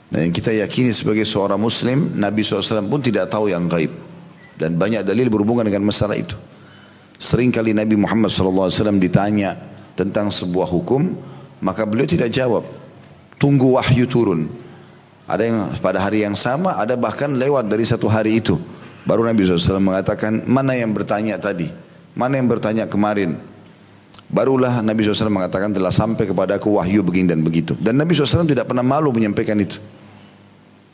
Dan yang kita yakini sebagai seorang muslim, Nabi SAW pun tidak tahu yang gaib. Dan banyak dalil berhubungan dengan masalah itu. Sering kali Nabi Muhammad SAW ditanya tentang sebuah hukum, maka beliau tidak jawab. Tunggu wahyu turun. Ada yang pada hari yang sama, ada bahkan lewat dari satu hari itu. Baru Nabi SAW mengatakan, mana yang bertanya tadi? Mana yang bertanya kemarin? Barulah Nabi SAW mengatakan, telah sampai kepadaku wahyu begini dan begitu. Dan Nabi SAW tidak pernah malu menyampaikan itu.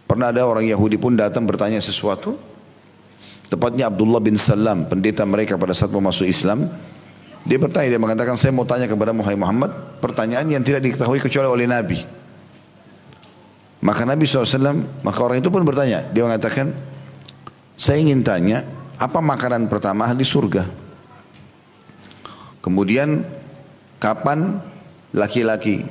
Pernah ada orang Yahudi pun datang bertanya sesuatu. Tepatnya Abdullah bin Salam, pendeta mereka pada saat mau masuk Islam. Dia bertanya, dia mengatakan, saya mau tanya kepada Muhammad pertanyaan yang tidak diketahui kecuali oleh Nabi. Maka Nabi SAW, maka orang itu pun bertanya. Dia mengatakan, saya ingin tanya, apa makanan pertama di surga? Kemudian, kapan laki-laki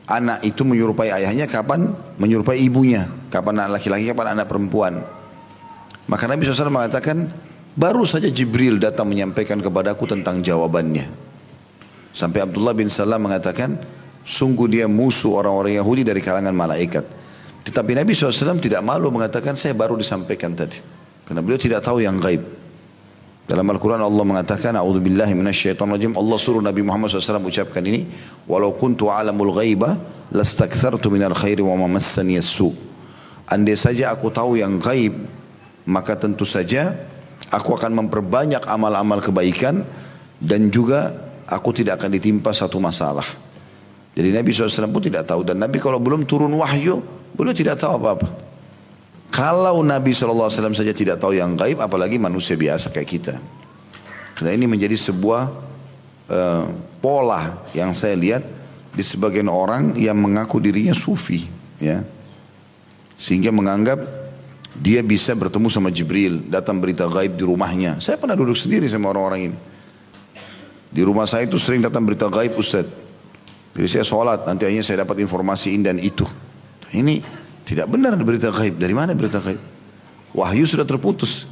anak itu menyerupai ayahnya, kapan menyerupai ibunya? Kapan anak laki-laki, kapan anak perempuan? Maka Nabi SAW mengatakan, baru saja Jibril datang menyampaikan kepadaku tentang jawabannya. Sampai Abdullah bin Salam mengatakan, sungguh dia musuh orang-orang Yahudi dari kalangan malaikat. Tetapi Nabi SAW tidak malu mengatakan, saya baru disampaikan tadi. Karena beliau tidak tahu yang gaib. Dalam Al-Quran Allah mengatakan, A'udzubillahi minasyaitonirrajim. Allah suruh Nabi Muhammad SAW ucapkan ini, walau kuntu a'lamul ghaiba lastakthartu minal khairi wa ma massani as-su. Andai saja aku tahu yang gaib, maka tentu saja aku akan memperbanyak amal-amal kebaikan dan juga aku tidak akan ditimpa satu masalah. Jadi Nabi SAW pun tidak tahu. Dan Nabi kalau belum turun wahyu, beliau tidak tahu apa-apa. Kalau Nabi SAW saja tidak tahu yang gaib, apalagi manusia biasa kayak kita. Karena ini menjadi sebuah pola yang saya lihat di sebagian orang yang mengaku dirinya sufi, ya, sehingga menganggap dia bisa bertemu sama Jibril, datang berita gaib di rumahnya. Saya pernah duduk sendiri sama orang-orang ini. Di rumah saya itu sering datang berita gaib, Ustaz. Jadi saya sholat, nanti akhirnya saya dapat informasi ini dan itu. Ini tidak benar berita gaib. Dari mana berita gaib? Wahyu sudah terputus.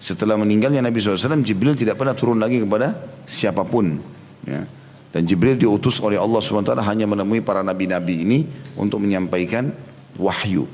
Setelah meninggalnya Nabi SAW, Jibril tidak pernah turun lagi kepada siapapun. Ya. Dan Jibril diutus oleh Allah SWT hanya menemui para nabi-nabi ini untuk menyampaikan wahyu.